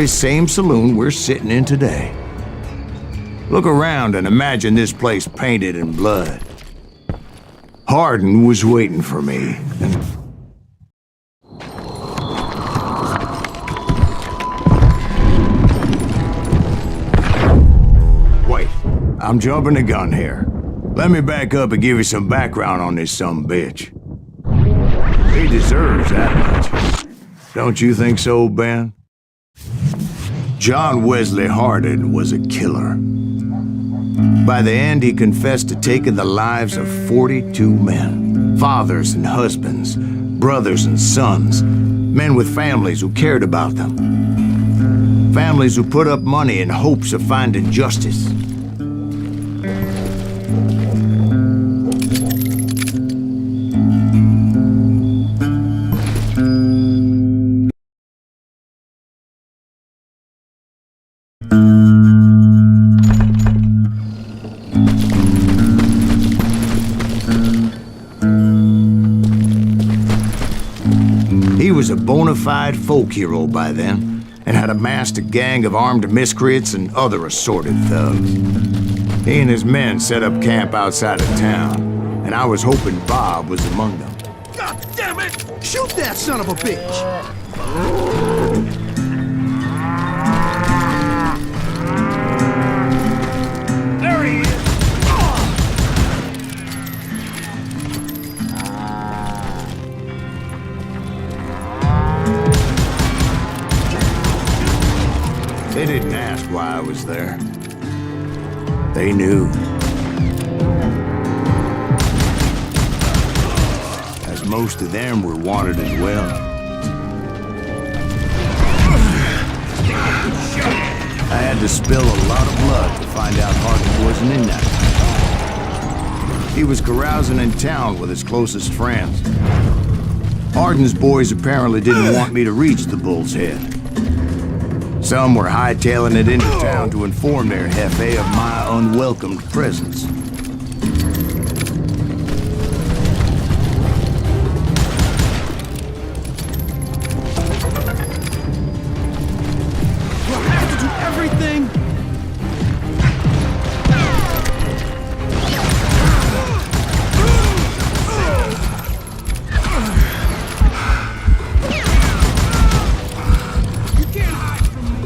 very same saloon we're sitting in today. Look around and imagine this place painted in blood. Hardin was waiting for me, and... Wait, I'm jumping the gun here. Let me back up and give you some background on this sumbitch. He deserves that much. Don't you think so, Ben? John Wesley Hardin was a killer. By the end, he confessed to taking the lives of 42 men. Fathers and husbands, brothers and sons, men with families who cared about them. Families who put up money in hopes of finding justice. He was a bona fide folk hero by then, and had amassed a gang of armed miscreants and other assorted thugs. He and his men set up camp outside of town, and I was hoping Bob was among them. God damn it! Shoot that son of a bitch! There he is! They didn't ask why I was there. They knew. As most of them were wanted as well. I had to spill a lot of blood to find out Hardin wasn't in that. He was carousing in town with his closest friends. Hardin's boys apparently didn't want me to reach the Bull's Head. Some were hightailing it into town to inform their jefe of my unwelcomed presence. We'll have to do everything. You can't hide from me.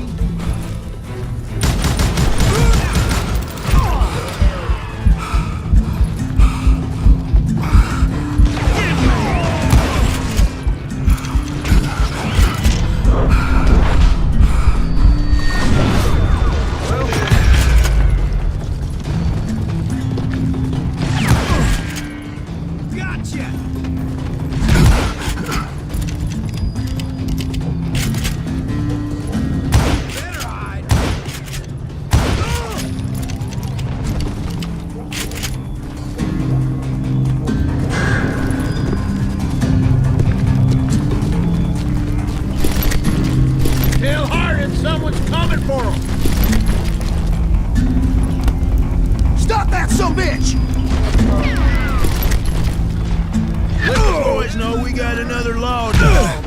Gotcha. Better hide. Tell Hardin someone's coming for him. Stop that sumbitch! Let the boys know we got another law dog.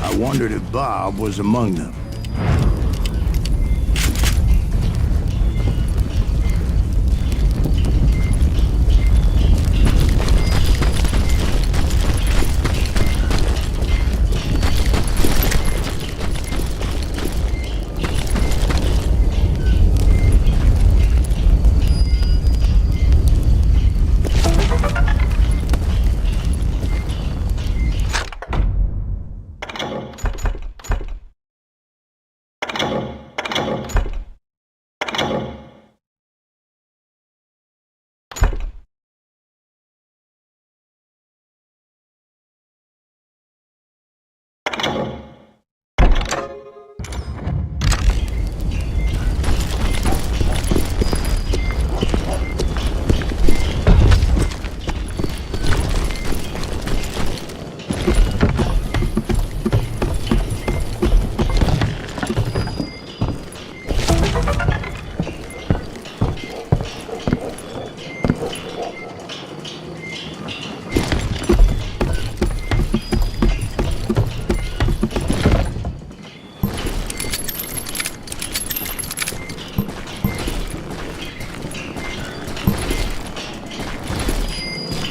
I wondered if Bob was among them.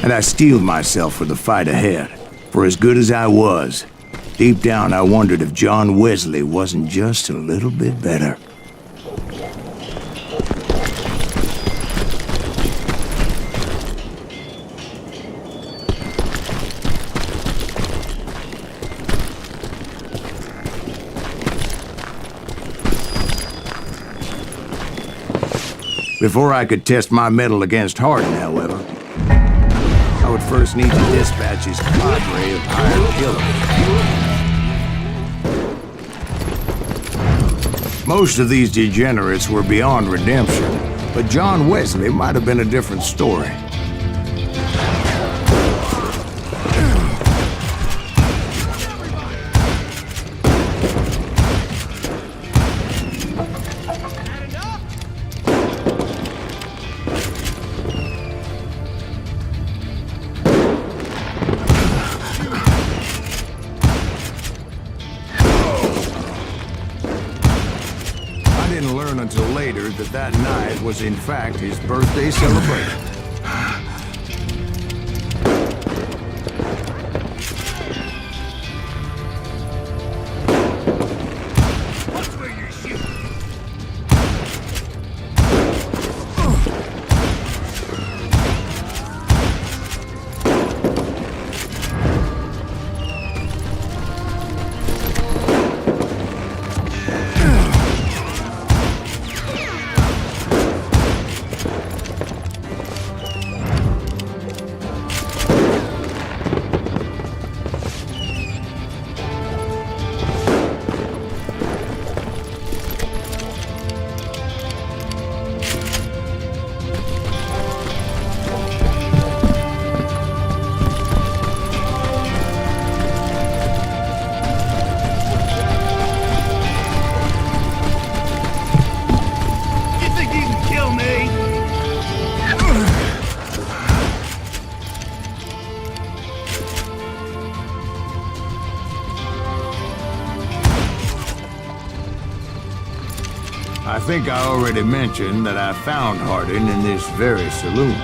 And I steeled myself for the fight ahead. For as good as I was, deep down I wondered if John Wesley wasn't just a little bit better. Before I could test my mettle against Hardin, however, I would first need to dispatch his cadre of hired killers. Most of these degenerates were beyond redemption, but John Wesley might have been a different story. Until later that night was in fact his birthday celebration. Watch where you're shooting. I think I already mentioned that I found Hardin in this very saloon.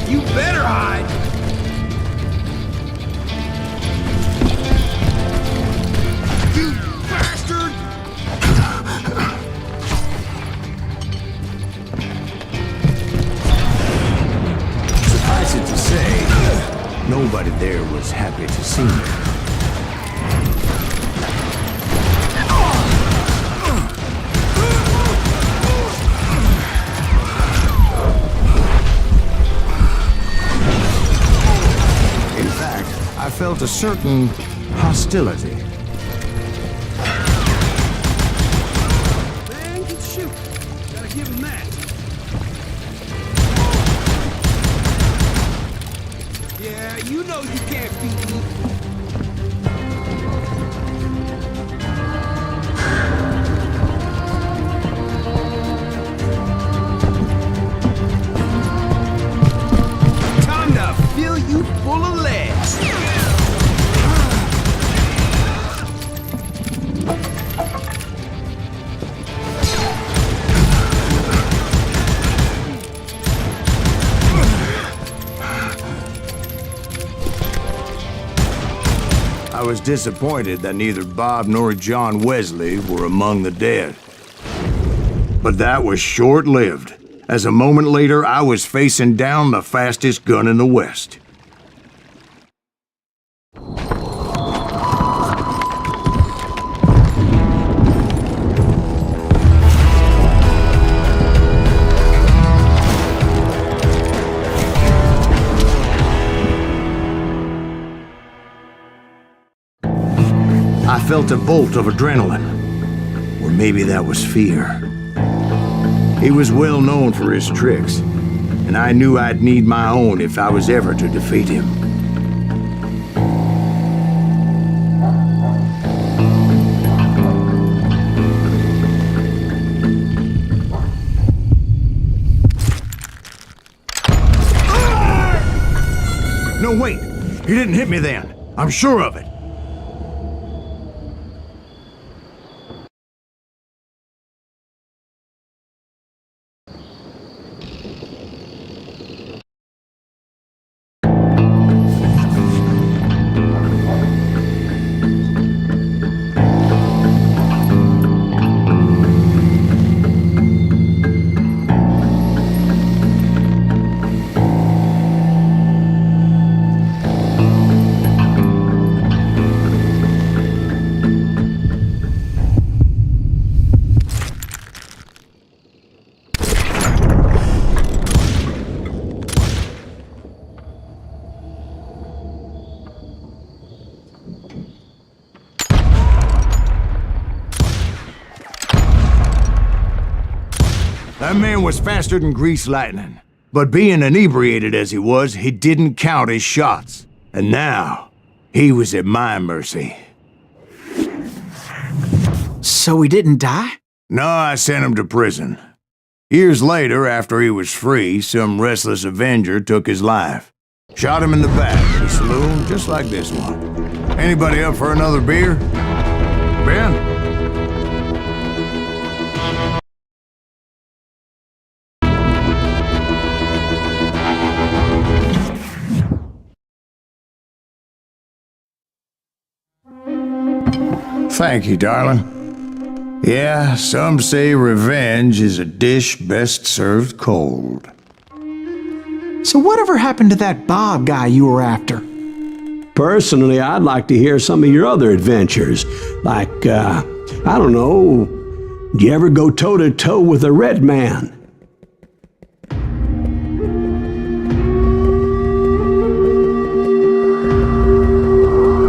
You better hide! You bastard! Suffice it to say, nobody there was happy to see me. I felt a certain hostility. Man, good shoot. Gotta give him that. Yeah, you know you can't beat me. Time to fill you full of lead. I was disappointed that neither Bob nor John Wesley were among the dead. But that was short-lived, as a moment later I was facing down the fastest gun in the West. felt a bolt of adrenaline. Or maybe that was fear. He was well known for his tricks, and I knew I'd need my own if I was ever to defeat him. No, wait! He didn't hit me then. I'm sure of it. That man was faster than greased lightning. But being inebriated as he was, he didn't count his shots. And now, he was at my mercy. So he didn't die? No, I sent him to prison. Years later, after he was free, some restless Avenger took his life. Shot him in the back in a saloon just like this one. Anybody up for another beer? Ben? Thank you, darling. Yeah, some say revenge is a dish best served cold. So whatever happened to that Bob guy you were after? Personally, I'd like to hear some of your other adventures. Like, I don't know, do you ever go toe-to-toe with a red man?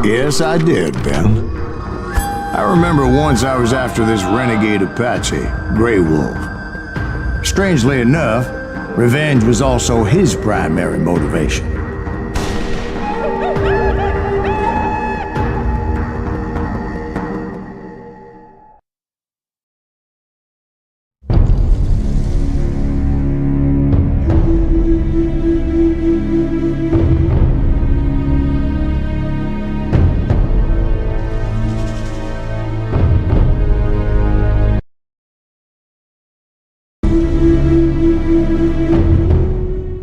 Yes, I did, Ben. I remember once I was after this renegade Apache, Grey Wolf. Strangely enough, revenge was also his primary motivation.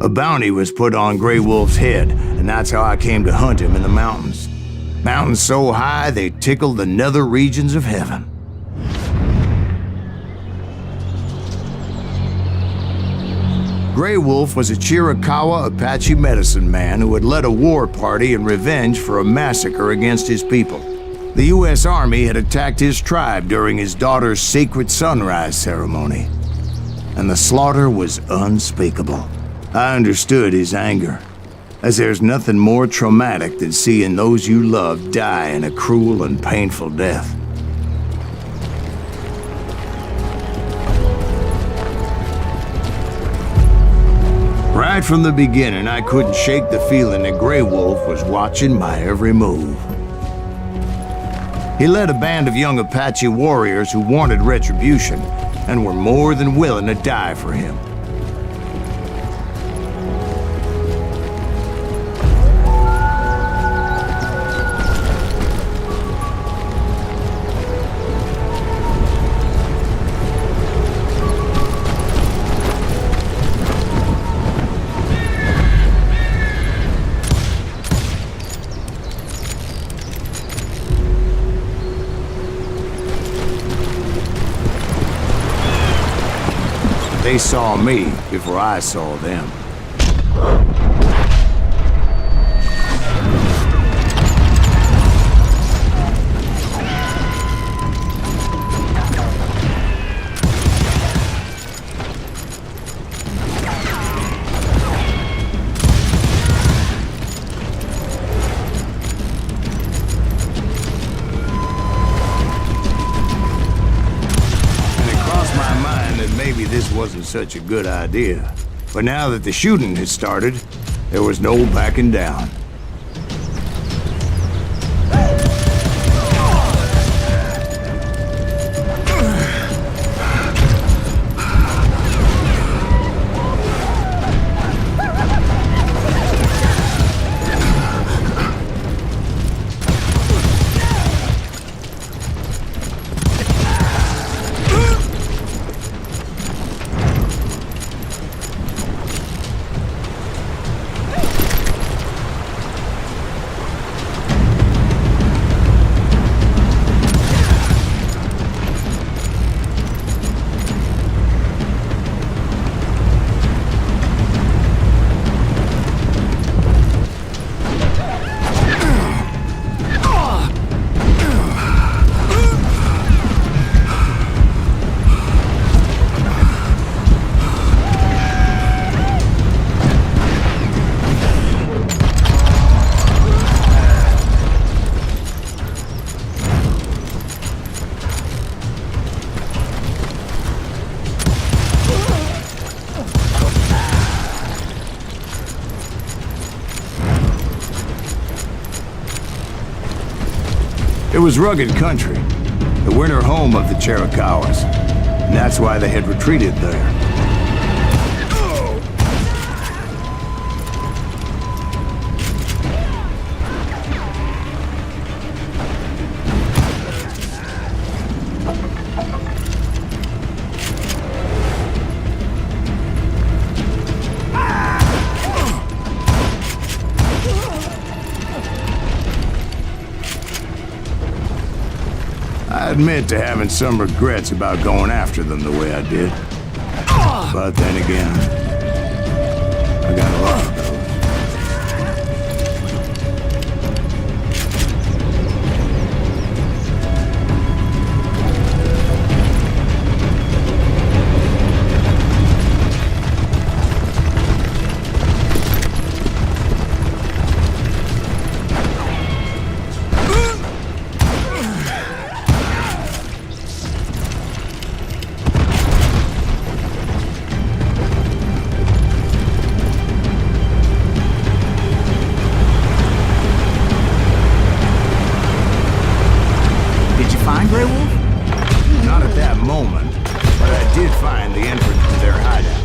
A bounty was put on Grey Wolf's head, and that's how I came to hunt him in the mountains. Mountains so high they tickled the nether regions of heaven. Grey Wolf was a Chiricahua Apache medicine man who had led a war party in revenge for a massacre against his people. The U.S. Army had attacked his tribe during his daughter's sacred sunrise ceremony, and the slaughter was unspeakable. I understood his anger, as there's nothing more traumatic than seeing those you love die in a cruel and painful death. Right from the beginning, I couldn't shake the feeling that Grey Wolf was watching my every move. He led a band of young Apache warriors who wanted retribution and were more than willing to die for him. They saw me before I saw them. such a good idea. But now that the shooting had started, there was no backing down. It was rugged country, the winter home of the Chiricahuas, and that's why they had retreated there. I admit to having some regrets about going after them the way I did. But then again, I got a lot of those. Not at that moment, but I did find the entrance to their hideout.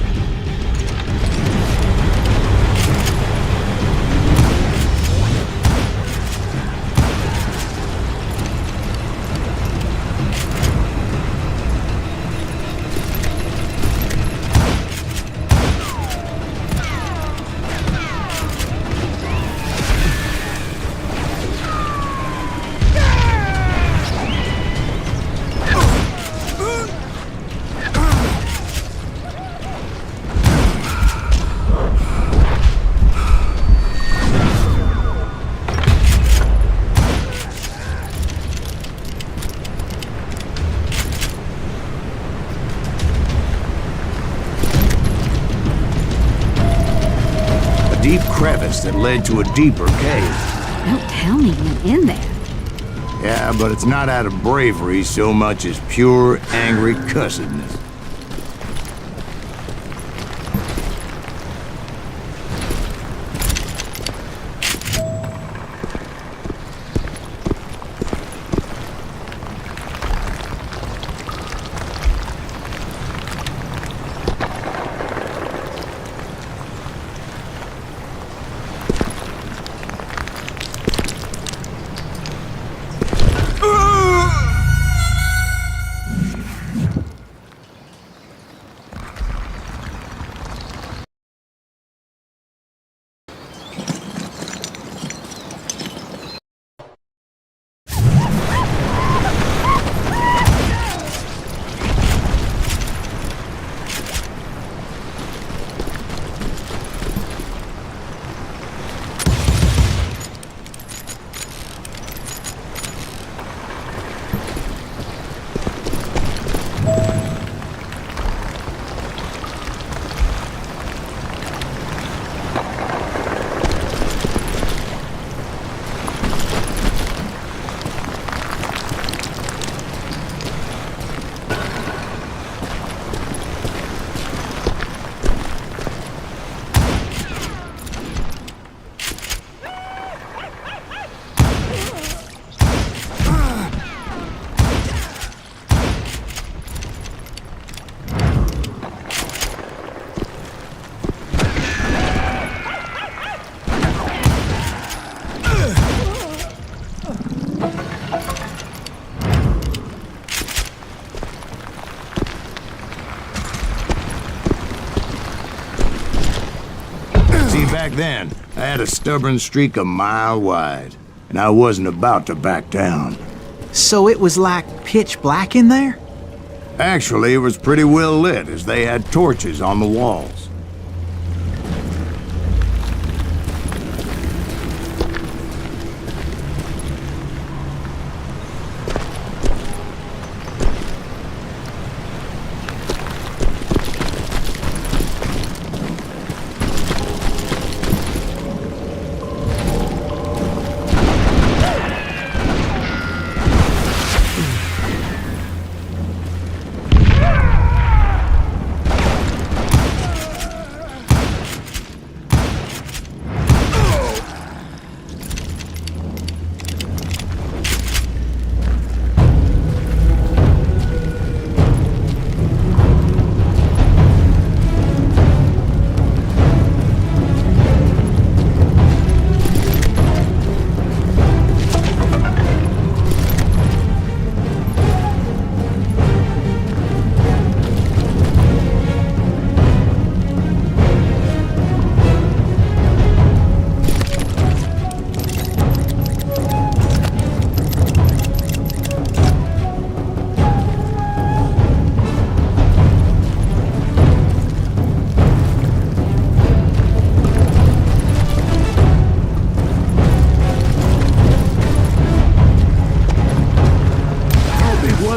Deep crevice that led to a deeper cave. Don't tell me you went in there. Yeah, but it's not out of bravery so much as pure, angry cussedness. then, I had a stubborn streak a mile wide, and I wasn't about to back down. So it was like pitch black in there? Actually, it was pretty well lit, as they had torches on the walls.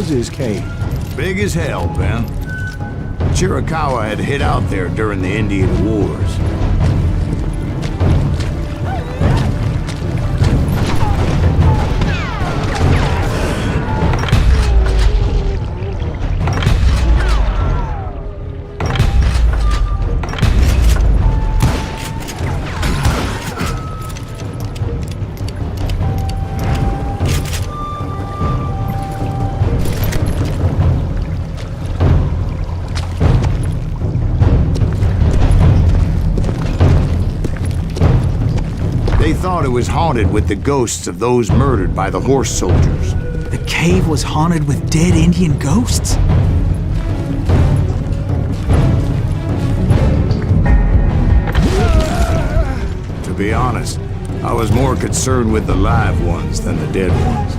His cave. Big as hell, Ben. Chiricahua had hid out there during the Indian Wars. They thought it was haunted with the ghosts of those murdered by the horse soldiers. The cave was haunted with dead Indian ghosts? To be honest, I was more concerned with the live ones than the dead ones.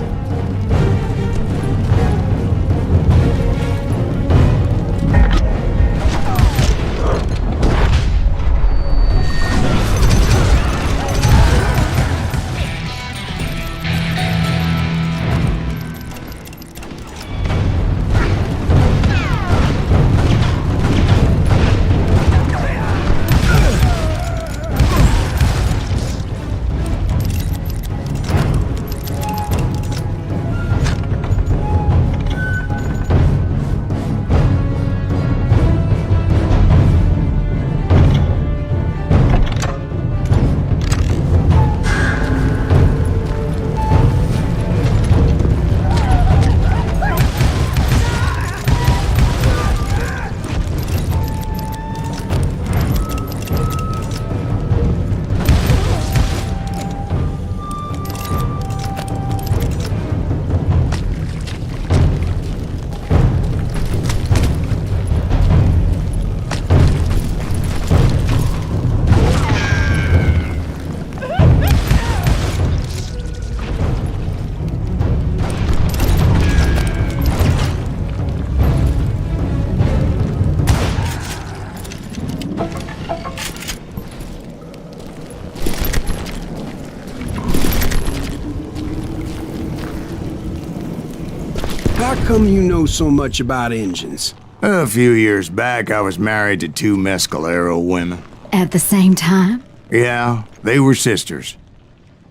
How come you know so much about engines? A few years back, I was married to two Mescalero women. At the same time? Yeah, they were sisters.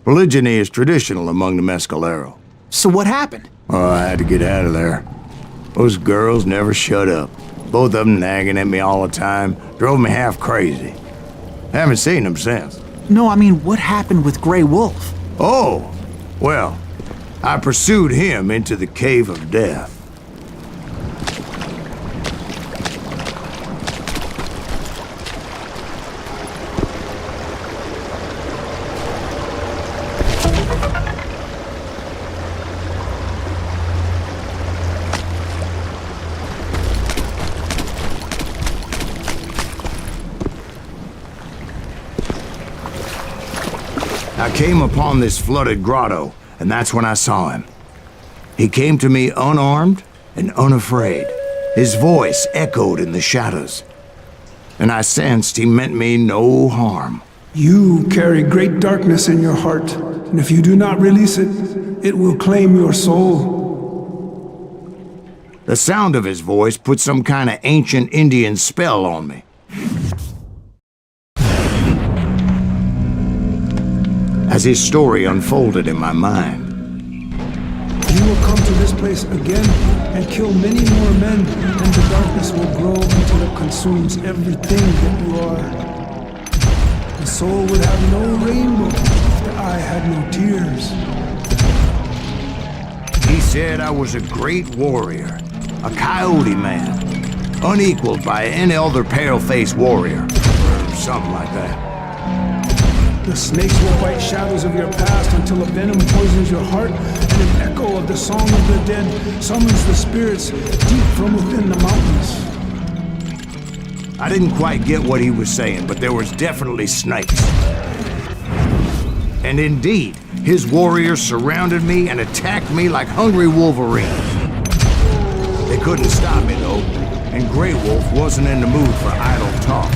Polygyny is traditional among the Mescalero. So what happened? Oh, I had to get out of there. Those girls never shut up. Both of them nagging at me all the time. Drove me half crazy. Haven't seen them since. No, I mean, what happened with Grey Wolf? Oh, well, I pursued him into the Cave of Death. I came upon this flooded grotto, and that's when I saw him. He came to me unarmed and unafraid. His voice echoed in the shadows, and I sensed he meant me no harm. You carry great darkness in your heart, and if you do not release it, it will claim your soul. The sound of his voice put some kind of ancient Indian spell on me. As his story unfolded in my mind, You will come to this place again and kill many more men, and the darkness will grow until it consumes everything that you are. The soul would have no rainbow if the eye had no tears. he said I was a great warrior, a coyote man, unequaled by any other pale-faced warrior, or something like that. The snakes will bite shadows of your past until a venom poisons your heart, and an echo of the song of the dead summons the spirits deep from within the mountains. I didn't quite get what he was saying, but there was definitely snakes. And indeed, his warriors surrounded me and attacked me like hungry wolverines. They couldn't stop me, though, and Grey Wolf wasn't in the mood for idle talk.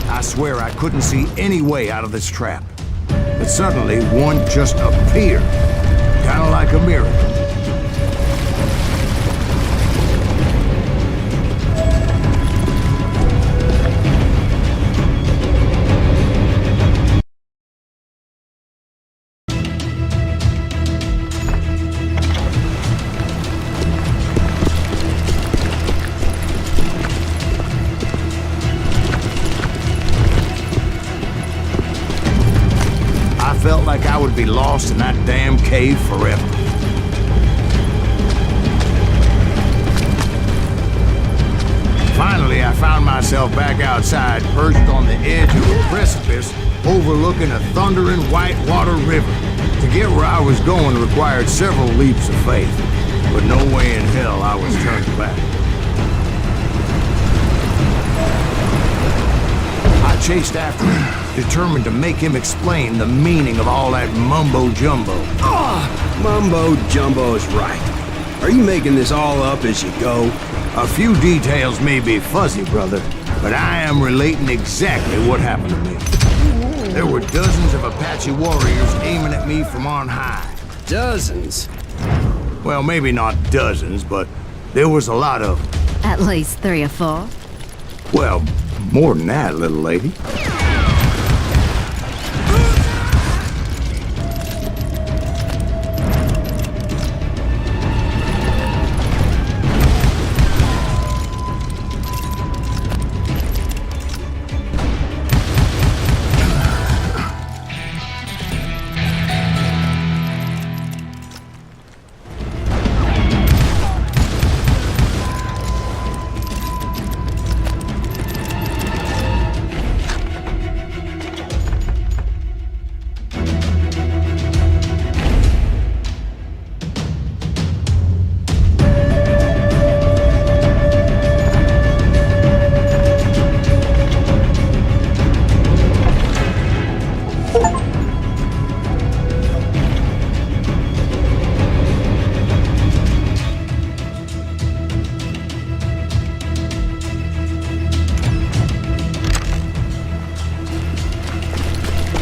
I swear I couldn't see any way out of this trap. But suddenly, one just appeared, kind of like a miracle. I felt like I would be lost in that damn cave forever. Finally, I found myself back outside, perched on the edge of a precipice overlooking a thundering whitewater river. To get where I was going required several leaps of faith, but no way in hell I was turning back. I chased after him, determined to make him explain the meaning of all that mumbo-jumbo. Mumbo-jumbo is right. Are you making this all up as you go? A few details may be fuzzy, brother, but I am relating exactly what happened to me. There were dozens of Apache warriors aiming at me from on high. Dozens. Well, maybe not dozens, but there was a lot of them. At least 3 or 4. Well, more than that, little lady.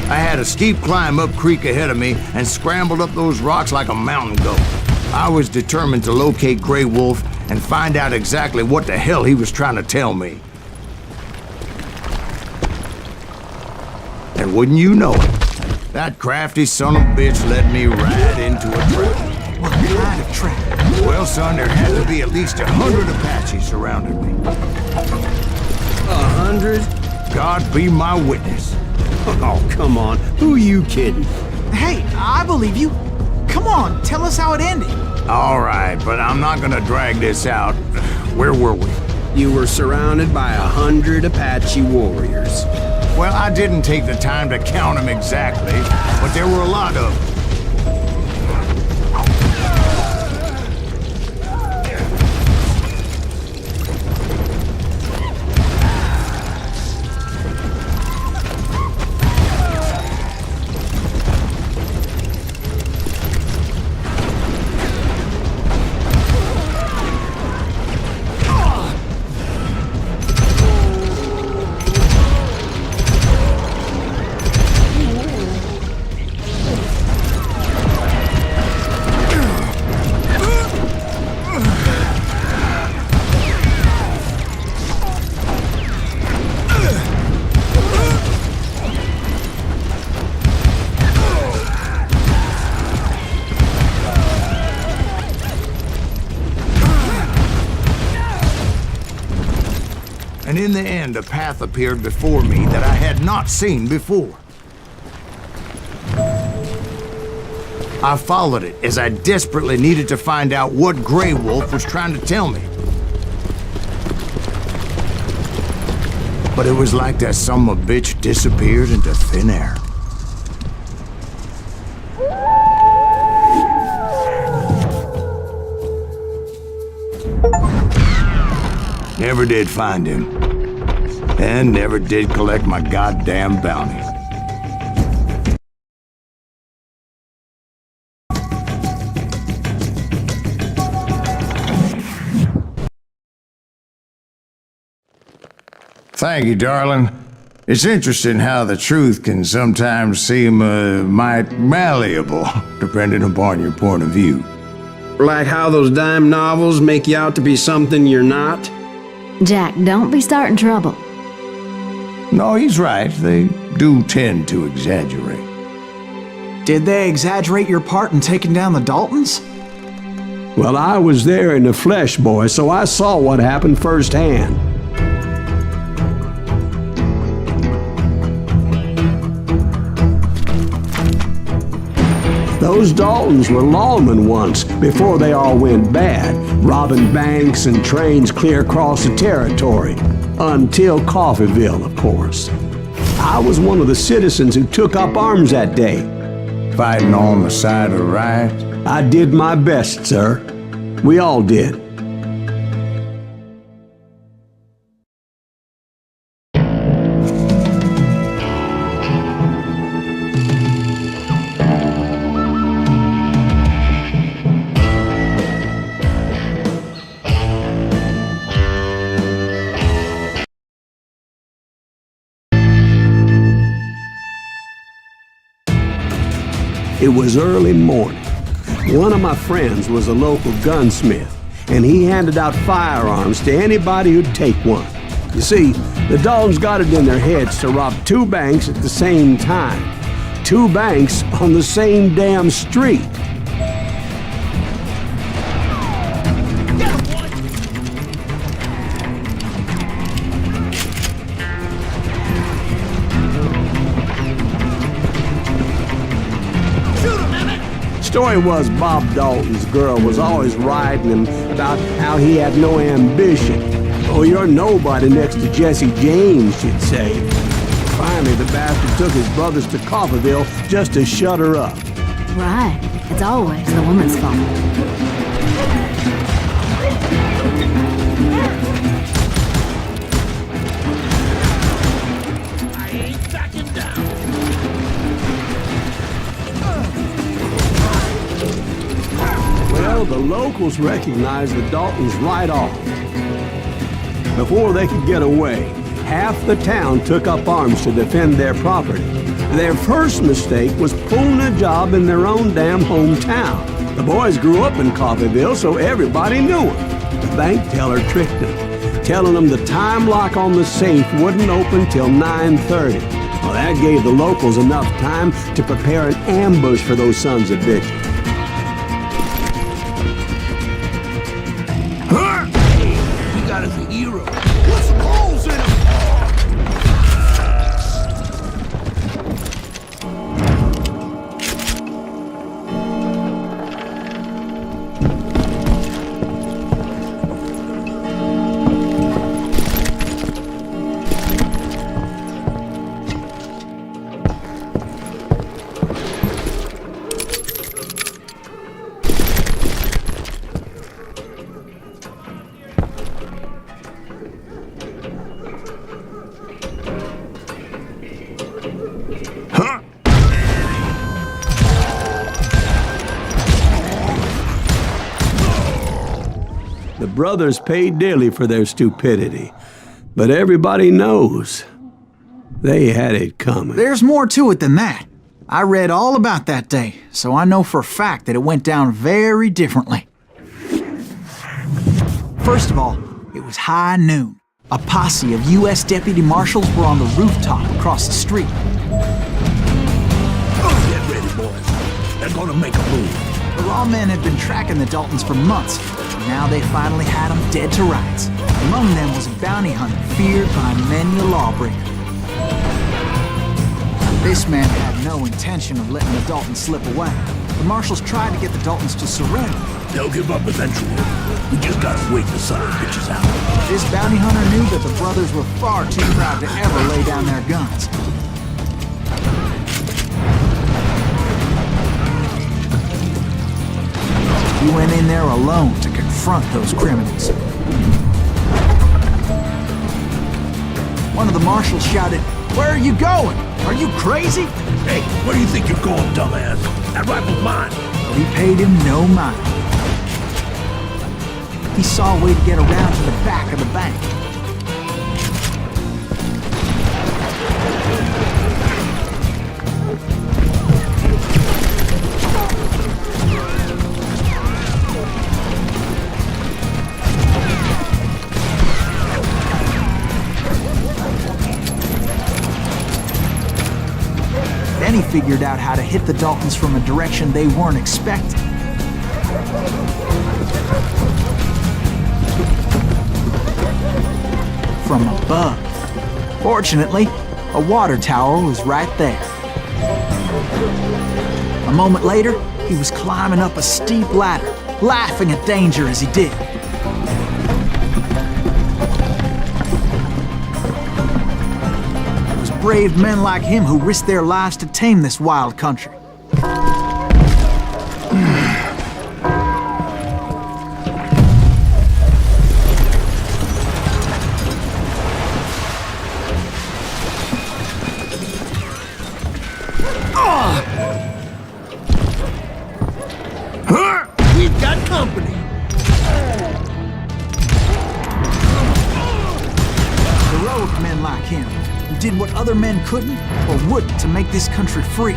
I had a steep climb up creek ahead of me and scrambled up those rocks like a mountain goat. I was determined to locate Grey Wolf and find out exactly what the hell he was trying to tell me. And wouldn't you know it, that crafty son of a bitch led me right into a trap. What kind of trap? Well, son, there had to be at least 100 Apaches surrounding me. 100? God be my witness. Oh, come on. Who are you kidding? Hey, I believe you. Come on, tell us how it ended. All right, but I'm not gonna drag this out. Where were we? You were surrounded by 100 Apache warriors. Well, I didn't take the time to count them exactly, but there were a lot of them. And in the end, a path appeared before me that I had not seen before. I followed it as I desperately needed to find out what Grey Wolf was trying to tell me. But it was like that son of a bitch disappeared into thin air. Never did find him. And never did collect my goddamn bounty. Thank you, darling. It's interesting how the truth can sometimes seem might malleable, depending upon your point of view. Like how those dime novels make you out to be something you're not? Jack, don't be starting trouble. No, he's right. They do tend to exaggerate. Did they exaggerate your part in taking down the Daltons? Well, I was there in the flesh, boy, so I saw what happened firsthand. Those Daltons were lawmen once, before they all went bad, robbing banks and trains clear across the territory. Until Coffeeville, of course. I was one of the citizens who took up arms that day. Fighting on the side of the right? I did my best, sir. We all did. It was early morning. One of my friends was a local gunsmith, and he handed out firearms to anybody who'd take one. You see, the Daltons got it in their heads to rob two banks at the same time. Two banks on the same damn street. Story was Bob Dalton's girl was always writing him about how he had no ambition. Oh, you're nobody next to Jesse James, she'd say. Finally, the bastard took his brothers to Coffeeville just to shut her up. Right. It's always the woman's fault. Well, the locals recognized the Daltons right off. Before they could get away, half the town took up arms to defend their property. Their first mistake was pulling a job in their own damn hometown. The boys grew up in Coffeeville, so everybody knew them. The bank teller tricked them, telling them the time lock on the safe wouldn't open till 9:30. Well, that gave the locals enough time to prepare an ambush for those sons of bitches. We got us a hero. Put some holes in him. The brothers paid dearly for their stupidity, but everybody knows they had it coming. There's more to it than that. I read all about that day, so I know for a fact that it went down very differently. First of all, it was high noon. A posse of U.S. deputy marshals were on the rooftop across the street. Get ready, boys. They're gonna make a move. The lawmen had been tracking the Daltons for months, and now they finally had them dead to rights. Among them was a bounty hunter feared by many a lawbreaker. This man had no intention of letting the Daltons slip away. The marshals tried to get the Daltons to surrender. They'll give up eventually. We just gotta wait the son of bitches out. This bounty hunter knew that the brothers were far too proud to ever lay down their guns. He went in there alone to confront those criminals. One of the marshals shouted, "Where are you going? Are you crazy?" Hey, where do you think you're going, dumbass? That rifle's mine. But he paid him no mind. He saw a way to get around to the back of the bank. Then he figured out how to hit the Daltons from a direction they weren't expecting. From above. Fortunately, a water tower was right there. A moment later, he was climbing up a steep ladder, laughing at danger as he did. It was brave men like him who risked their lives to tame this wild country. We've got company. Heroic men like him, who did what other men couldn't or wouldn't to make this country free.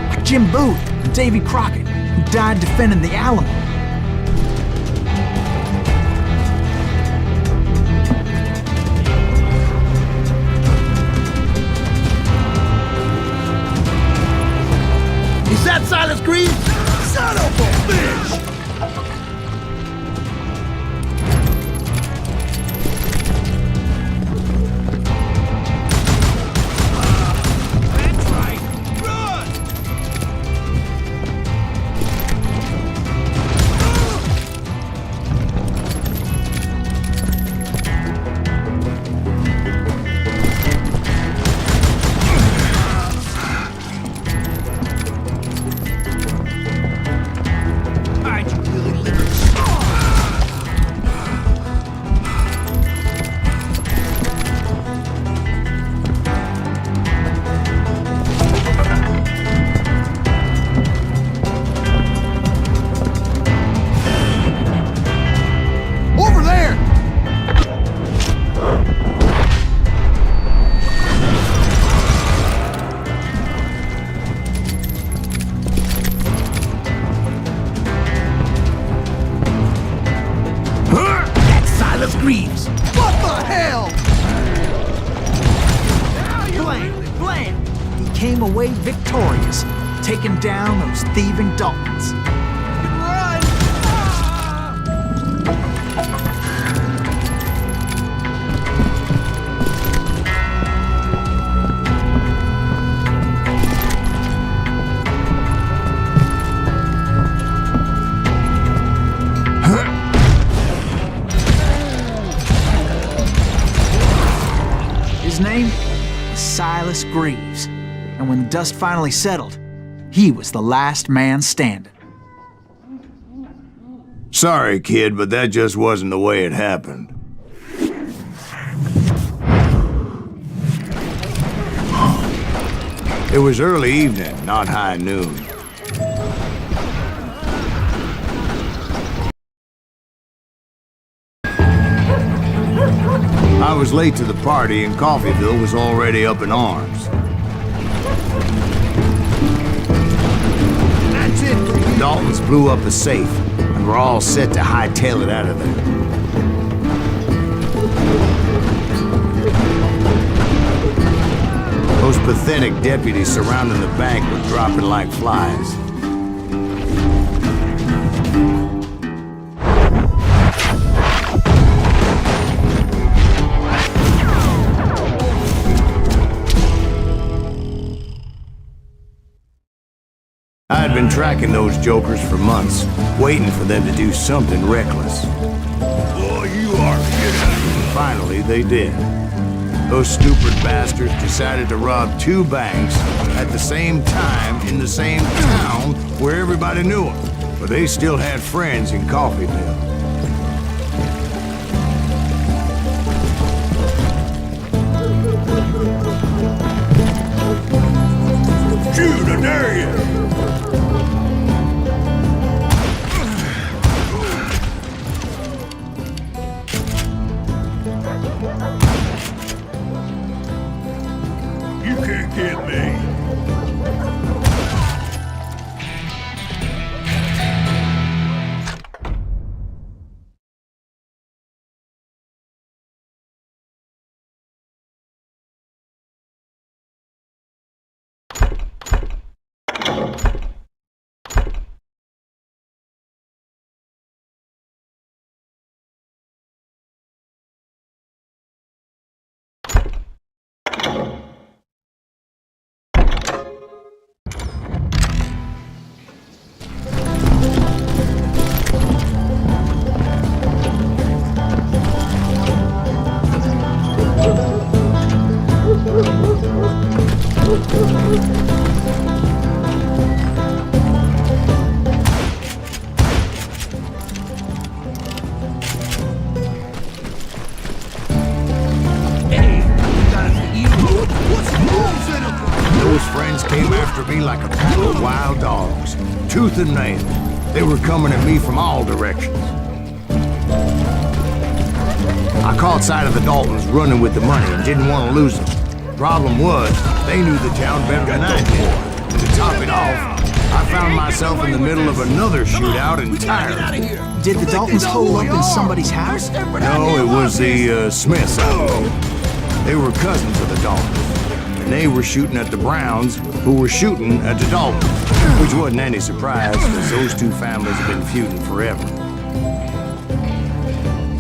Like Jim Booth and Davy Crockett, who died defending the Alamo. Is that Silas Green? Son of a bitch! That's right! Run! Over there! That's Silas Greaves! What the hell? Blam! He came away victorious, taking down those thieving Daltons. Run! His name was Silas Greaves, and when the dust finally settled, he was the last man standing. Sorry, kid, but that just wasn't the way it happened. It was early evening, not high noon. was late to the party and Coffeyville was already up in arms. That's it. The Daltons blew up a safe and were all set to hightail it out of there. Those pathetic deputies surrounding the bank were dropping like flies. I had been tracking those jokers for months, waiting for them to do something reckless. Oh, you are kidding. Finally, they did. Those stupid bastards decided to rob 2 banks at the same time in the same town where everybody knew them. But they still had friends in Coffeyville. Shoot, I dare you. You can't get me. Those friends came after me like a pack of wild dogs, tooth and nail. They were coming at me from all directions. I caught sight of the Daltons running with the money and didn't want to lose them. Problem was, they knew the town better than I did. And to top it off, I found myself in the middle of another shootout entirely. Did the Daltons hole up in somebody's house? No, it was the Smiths out there. They were cousins of the Daltons. And they were shooting at the Browns, who were shooting at the Daltons. Which wasn't any surprise, because those 2 families have been feuding forever.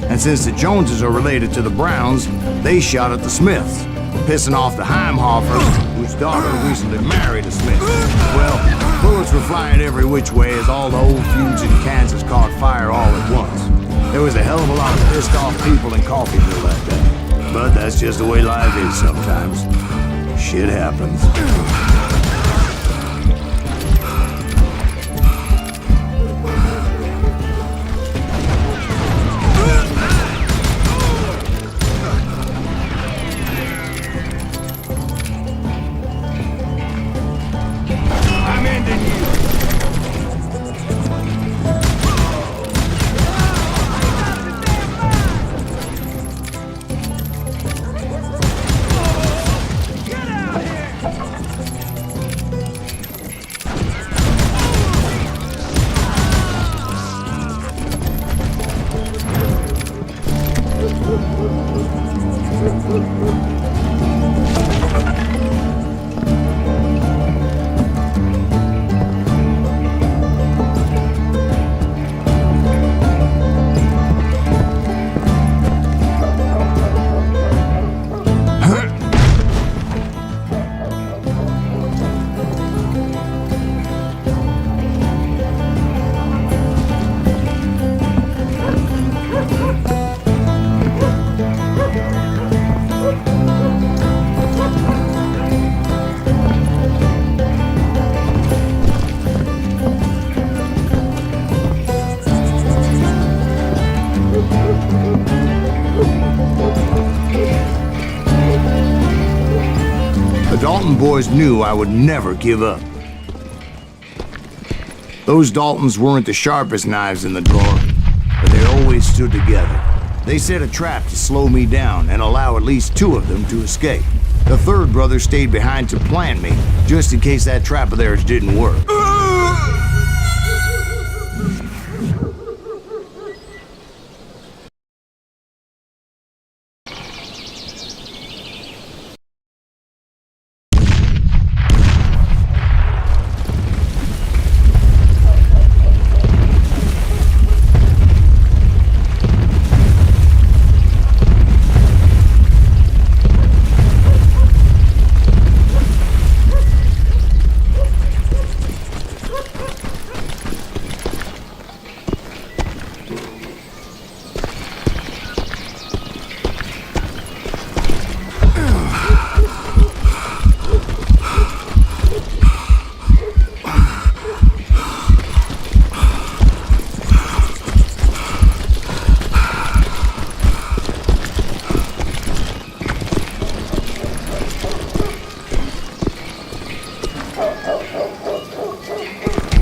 And since the Joneses are related to the Browns, they shot at the Smiths, pissing off the Heimhoffers, whose daughter recently married a Smith. Well, bullets were flying every which way as all the old feuds in Kansas caught fire all at once. There was a hell of a lot of pissed off people in Coffeyville that day. But that's just the way life is sometimes. Shit happens. I'm ending you. Dalton boys knew I would never give up. Those Daltons weren't the sharpest knives in the drawer, but they always stood together. They set a trap to slow me down and allow at least 2 of them to escape. The third brother stayed behind to plant me, just in case that trap of theirs didn't work.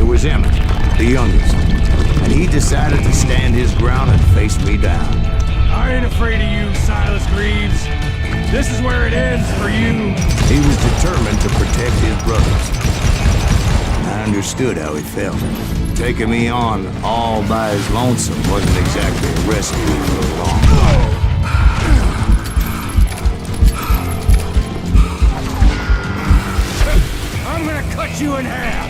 Was Emmett, the youngest, and he decided to stand his ground and face me down. I ain't afraid of you, Silas Greaves. This is where it ends for you. He was determined to protect his brothers. I understood how he felt. Taking me on all by his lonesome wasn't exactly a recipe for a long life. I'm gonna cut you in half.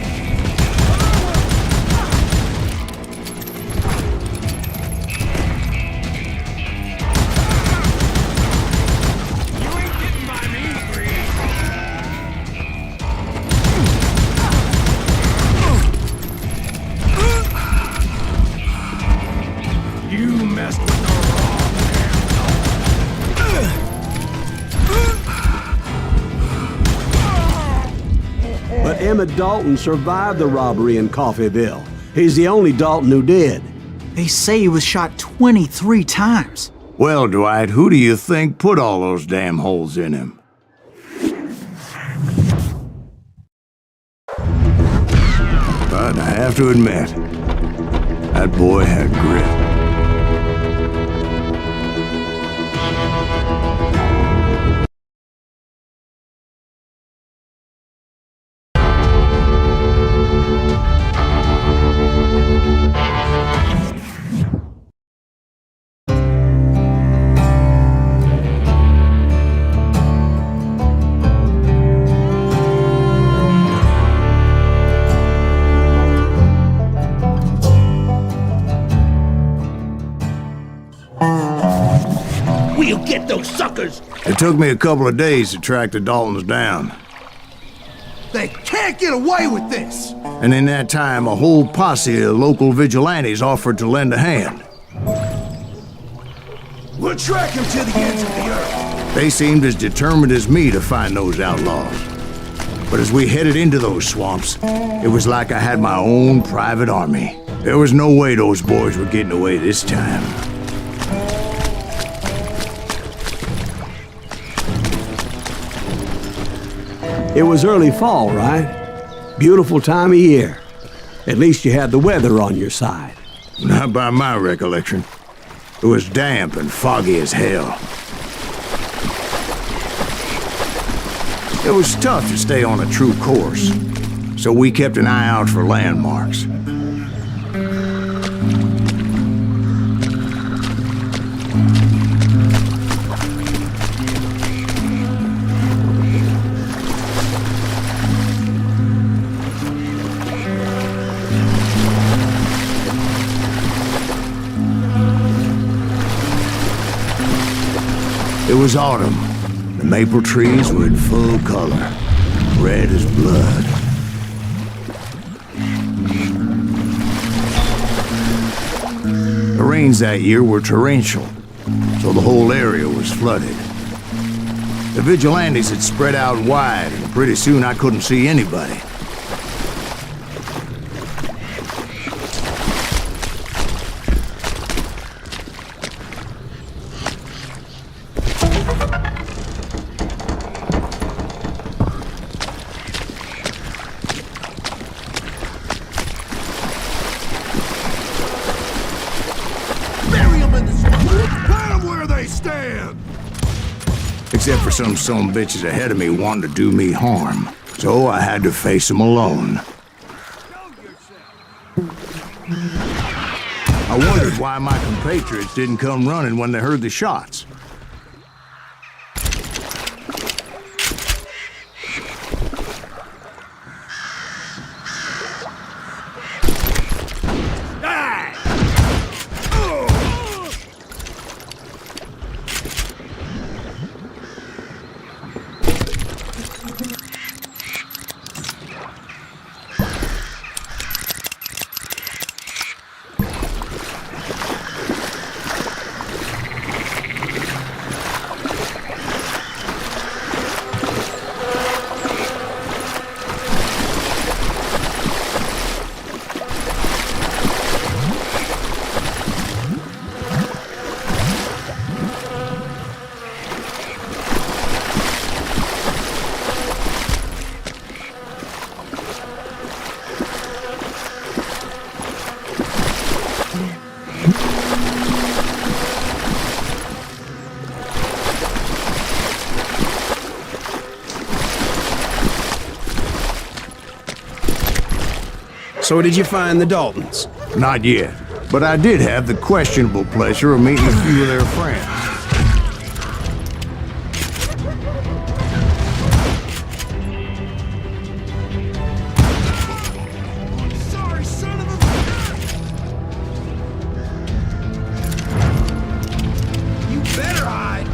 But Emmett Dalton survived the robbery in Coffeyville. He's the only Dalton who did. They say he was shot 23 times. Well, Dwight, who do you think put all those damn holes in him? But I have to admit, that boy had grit. We'll get those suckers! It took me a couple of days to track the Daltons down. They can't get away with this! And in that time, a whole posse of local vigilantes offered to lend a hand. We'll track them to the ends of the earth. They seemed as determined as me to find those outlaws. But as we headed into those swamps, it was like I had my own private army. There was no way those boys were getting away this time. It was early fall, right? Beautiful time of year. At least you had the weather on your side. Not by my recollection. It was damp and foggy as hell. It was tough to stay on a true course, so we kept an eye out for landmarks. It was autumn. The maple trees were in full color, red as blood. The rains that year were torrential, so the whole area was flooded. The vigilantes had spread out wide, and pretty soon I couldn't see anybody. Bury them in the swamp! stand! Except for some bitches ahead of me wanting to do me harm. So I had to face them alone. I wondered why my compatriots didn't come running when they heard the shots. So did you find the Daltons? Not yet, but I did have the questionable pleasure of meeting a few of their friends. Sorry, son of a... You better hide!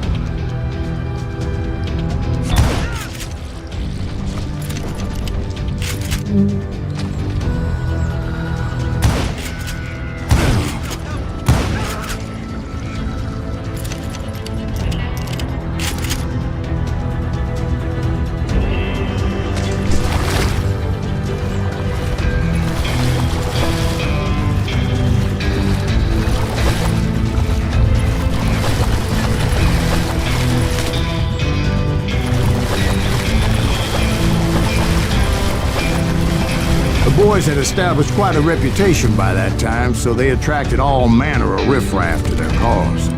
The boys had established quite a reputation by that time, so they attracted all manner of riffraff to their cause.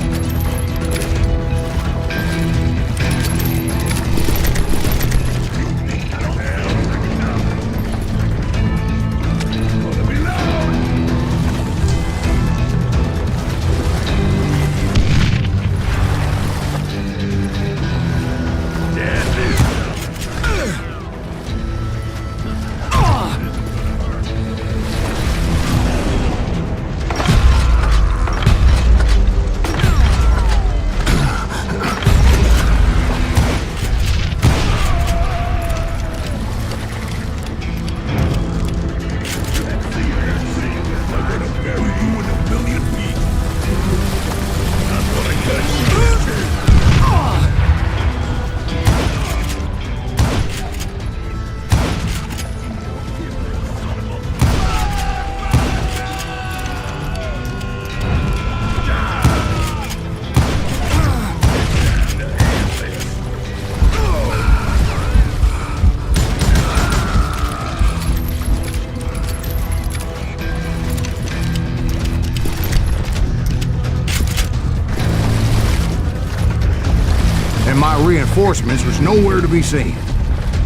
And my reinforcements was nowhere to be seen.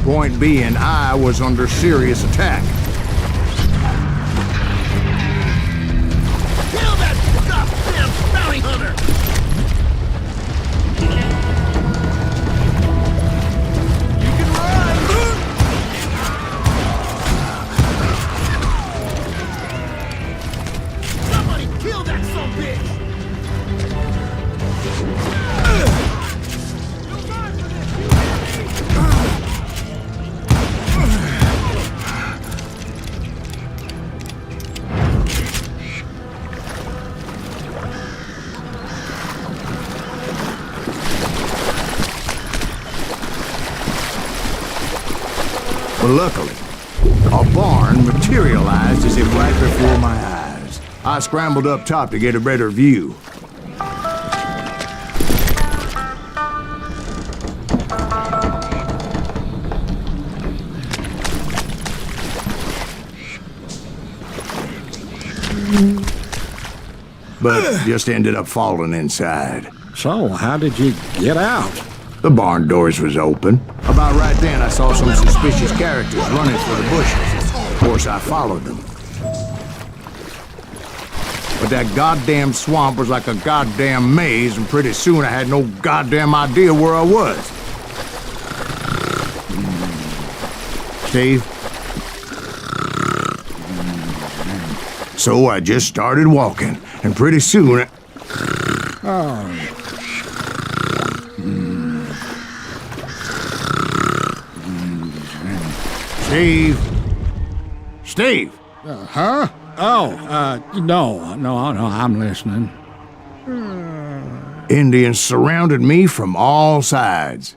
Point being, I was under serious attack. Kill that goddamn bounty hunter! You can run! Somebody kill that sumbitch! But luckily, a barn materialized as if right before my eyes. I scrambled up top to get a better view. But just ended up falling inside. So, how did you get out? The barn doors was open. About right then, I saw some suspicious characters running for the bushes. Of course, I followed them. But that goddamn swamp was like a goddamn maze, and pretty soon I had no goddamn idea where I was. Steve? So I just started walking, and pretty soon Steve? Steve? Huh? No, I'm listening. Indians surrounded me from all sides.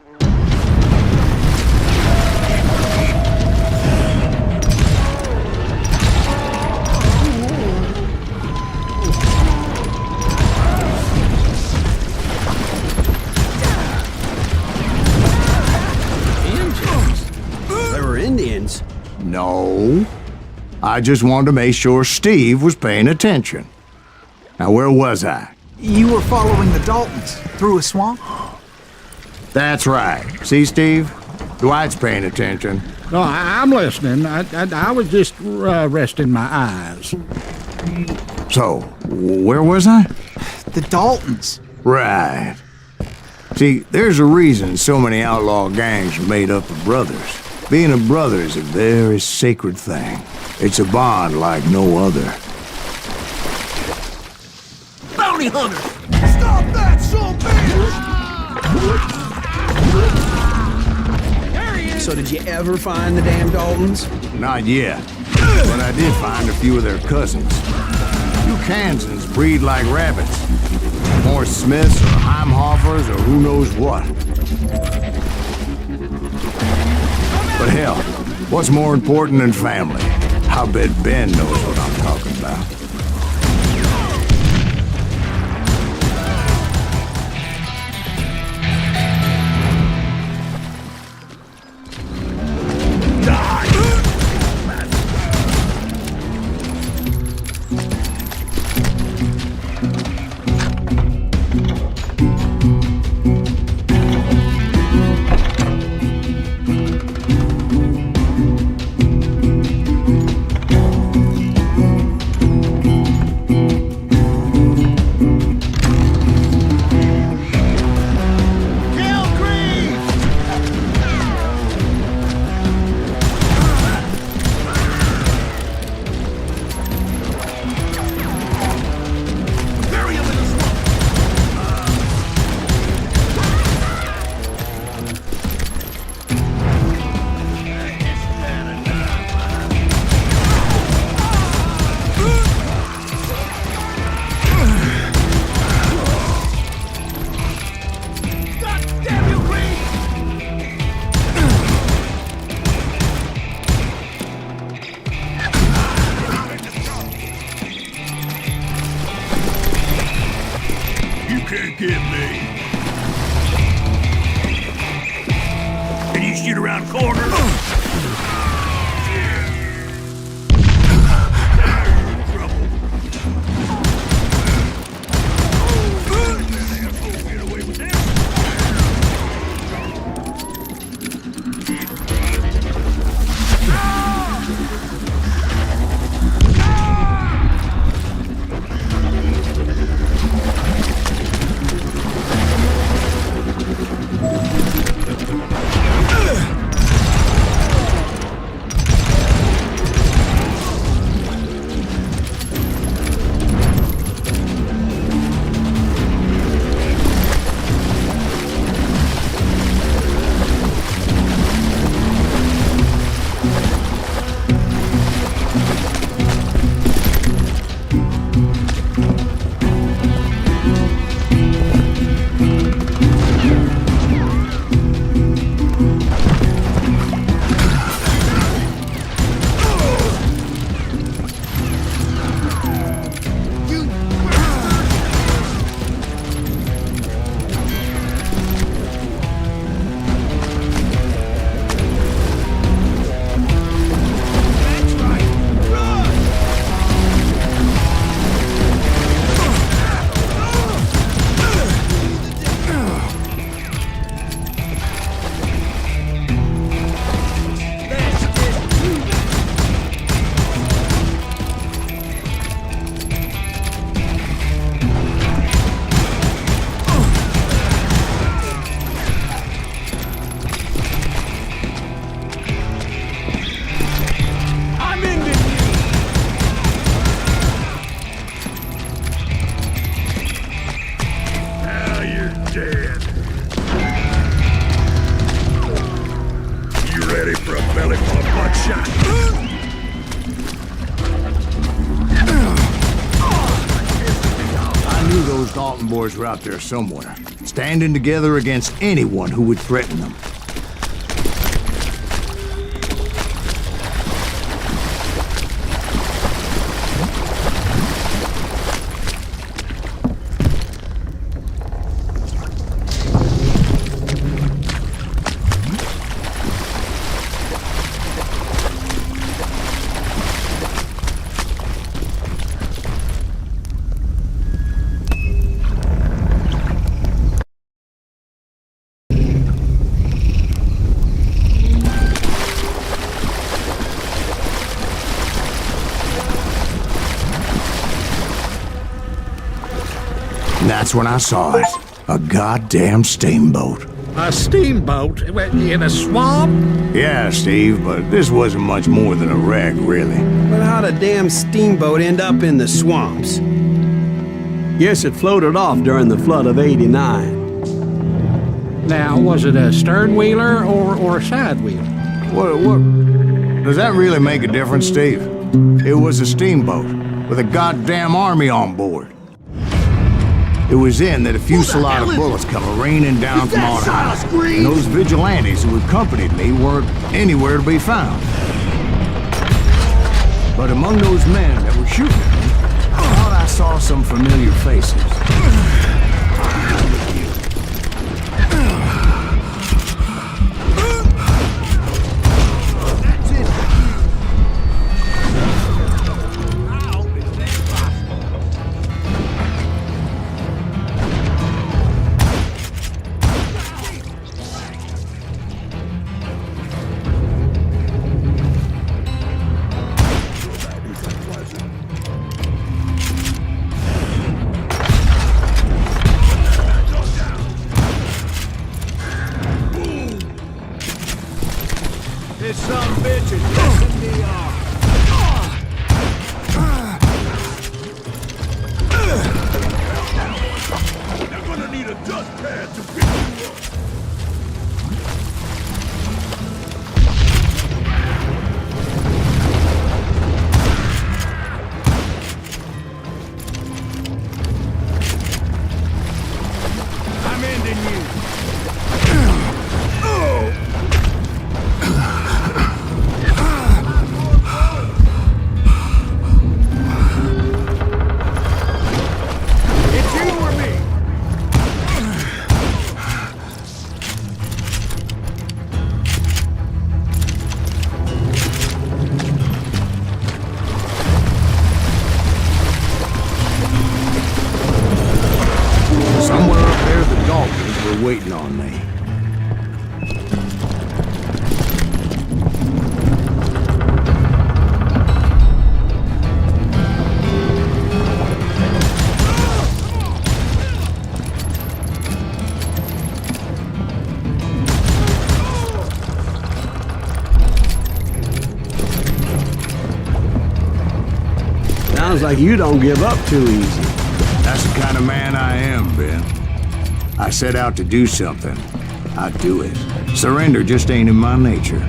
Indians? No. I just wanted to make sure Steve was paying attention. Now, where was I? You were following the Daltons through a swamp? That's right. See, Steve? Dwight's paying attention. No, I'm listening. I was just resting my eyes. So, where was I? The Daltons. Right. See, there's a reason so many outlaw gangs are made up of brothers. Being a brother is a very sacred thing. It's a bond like no other. Bounty hunter! Stop that, son bitch! So did you ever find the damn Daltons? Not yet. But I did find a few of their cousins. You Kansans breed like rabbits. More Smiths or Heimhoffers or who knows what. But hell, what's more important than family? I bet Ben knows what I'm talking about. Can't get me. And you shoot around corners. those Dalton boys were out there somewhere, standing together against anyone who would threaten them. And that's when I saw it. A goddamn steamboat. A steamboat in a swamp? Yeah, Steve, but this wasn't much more than a wreck, really. But how'd a damn steamboat end up in the swamps? Yes, it floated off during the flood of '89. Now, was it a stern wheeler or a side wheeler? What? Does that really make a difference, Steve? It was a steamboat with a goddamn army on board. It was then that a fusillade of bullets come raining down from on high. And those vigilantes who accompanied me weren't anywhere to be found. But among those men that were shooting at me, I thought I saw some familiar faces. This some bitch is pissing me off. They're gonna need a dustpan to pick you up. I'm ending you. Somewhere up there, the Daltons were waiting on me. Sounds like you don't give up too easy. That's the kind of man I am, Ben. I set out to do something. I do it. Surrender just ain't in my nature.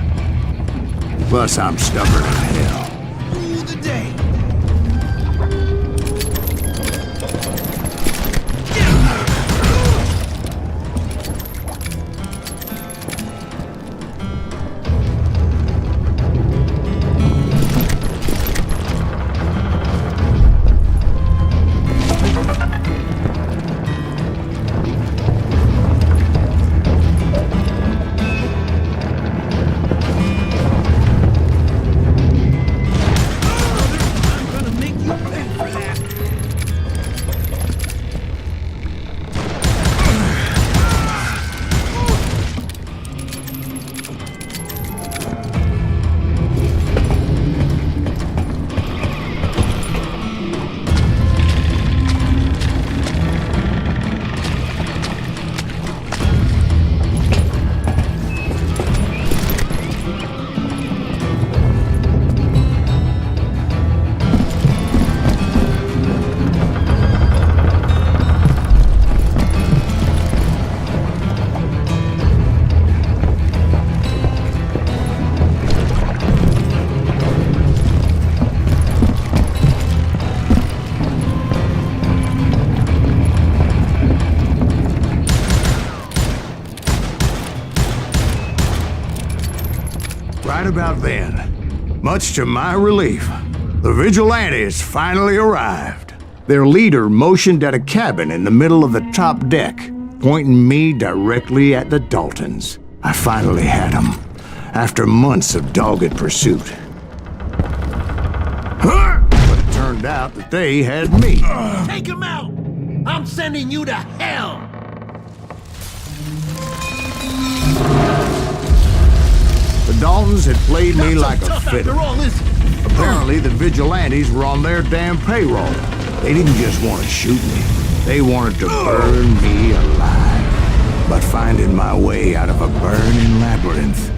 Plus, I'm stubborn as hell. Rule the day. about then, much to my relief, the vigilantes finally arrived. Their leader motioned at a cabin in the middle of the top deck, pointing me directly at the Daltons. I finally had them, after months of dogged pursuit. But it turned out that they had me. Take him out! I'm sending you to hell! The Daltons had played me like a Tough fiddle. after all this. Apparently, the vigilantes were on their damn payroll. They didn't just want to shoot me. They wanted to burn me alive. But finding my way out of a burning labyrinth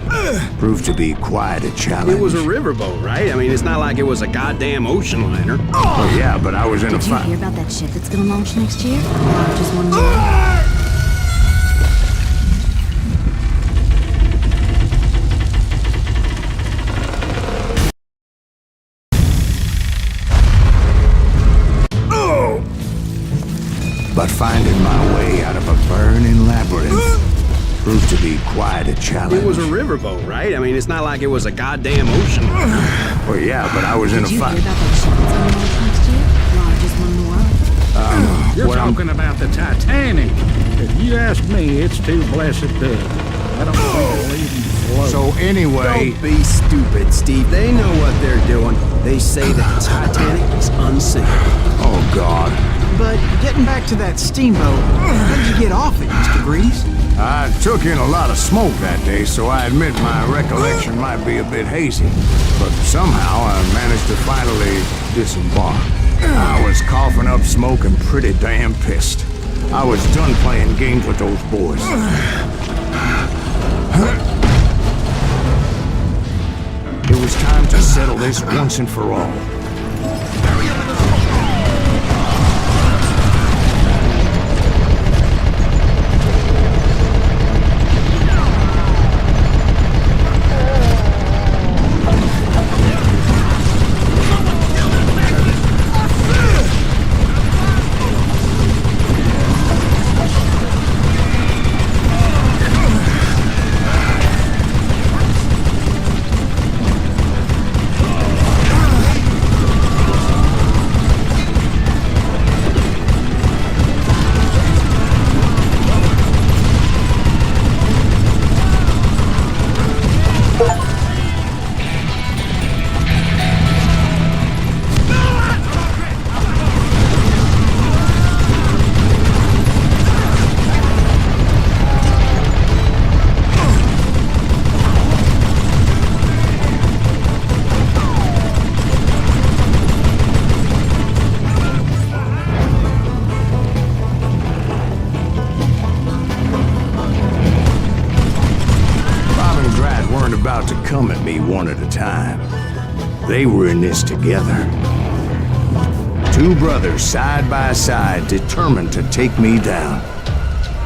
proved to be quite a challenge. It was a riverboat, right? I mean, it's not like it was a goddamn ocean liner. Oh, yeah, but I was in a Did you fight. hear about that ship that's gonna launch next year? Or just one more? But finding my way out of a burning labyrinth proved to be quite a challenge. It was a riverboat, right? I mean, it's not like it was a goddamn ocean liner. Well, yeah, but I was in a Did you hear fight. about that ship that's gonna launch next year? Largest one in the world? You're What I'm- talking about the Titanic. If you ask me, it's too blessed good. I don't think it'll even float. So anyway, Don't be stupid, Steve. They know what they're doing. They say that the Titanic is unsinkable. oh God. But getting back to that steamboat, how did you get off it, Mr. Grease? I took in a lot of smoke that day, so I admit my recollection might be a bit hazy. But somehow I managed to finally disembark. I was coughing up smoke and pretty damn pissed. I was done playing games with those boys. It was time to settle this once and for all. About to come at me one at a time. They were in this together. Two brothers side by side, determined to take me down.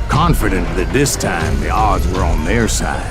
Confident that this time the odds were on their side.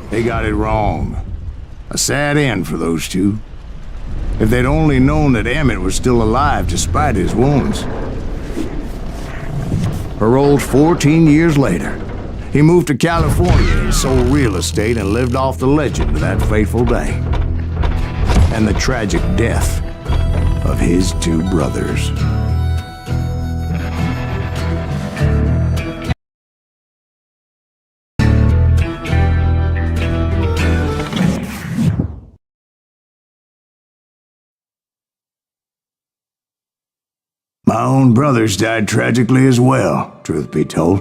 They got it wrong. A sad end for those two. If they'd only known that Emmett was still alive despite his wounds. Paroled 14 years later, he moved to California and sold real estate and lived off the legend of that fateful day. And the tragic death of his two brothers. My own brothers died tragically as well, truth be told.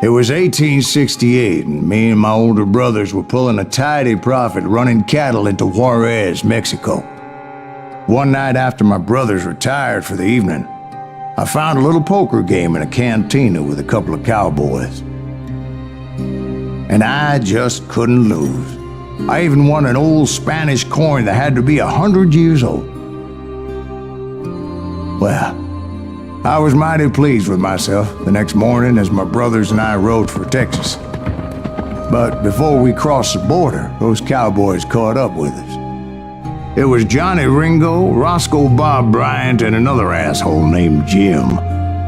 It was 1868, and me and my older brothers were pulling a tidy profit running cattle into Juarez, Mexico. One night after my brothers retired for the evening, I found a little poker game in a cantina with a couple of cowboys. And I just couldn't lose. I even won an old Spanish coin that had to be 100 years old. Well, I was mighty pleased with myself the next morning as my brothers and I rode for Texas. But before we crossed the border, those cowboys caught up with us. It was Johnny Ringo, Roscoe Bob Bryant, and another asshole named Jim.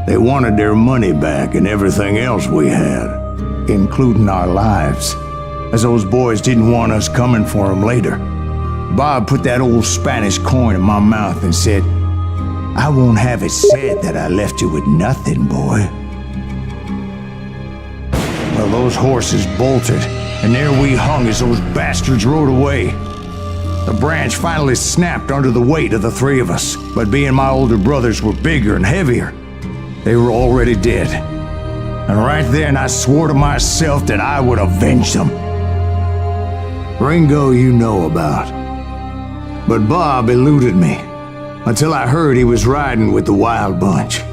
They wanted their money back and everything else we had, including our lives, as those boys didn't want us coming for them later. Bob put that old Spanish coin in my mouth and said, "I won't have it said that I left you with nothing, boy." Well, those horses bolted, and there we hung as those bastards rode away. The branch finally snapped under the weight of the three of us, but being my older brothers were bigger and heavier, they were already dead. And right then I swore to myself that I would avenge them. Ringo you know about, but Bob eluded me until I heard he was riding with the Wild Bunch.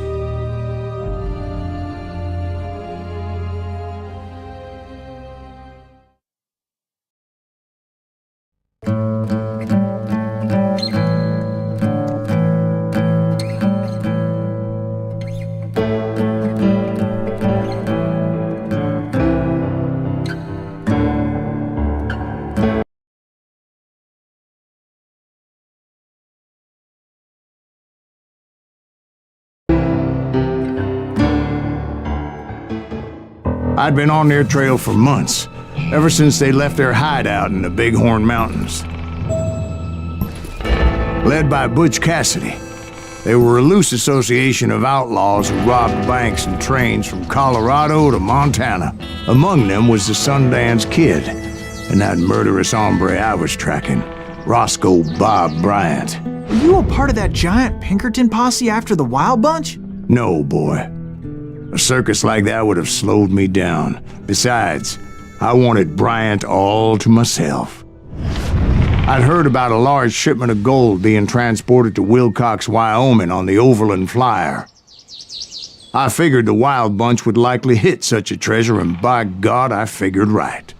I'd been on their trail for months, ever since they left their hideout in the Bighorn Mountains. Led by Butch Cassidy, they were a loose association of outlaws who robbed banks and trains from Colorado to Montana. Among them was the Sundance Kid, and that murderous hombre I was tracking, Roscoe Bob Bryant. Were you a part of that giant Pinkerton posse after the Wild Bunch? No, boy. A circus like that would have slowed me down. Besides, I wanted Bryant all to myself. I'd heard about a large shipment of gold being transported to Wilcox, Wyoming on the Overland Flyer. I figured the Wild Bunch would likely hit such a treasure, and by God, I figured right.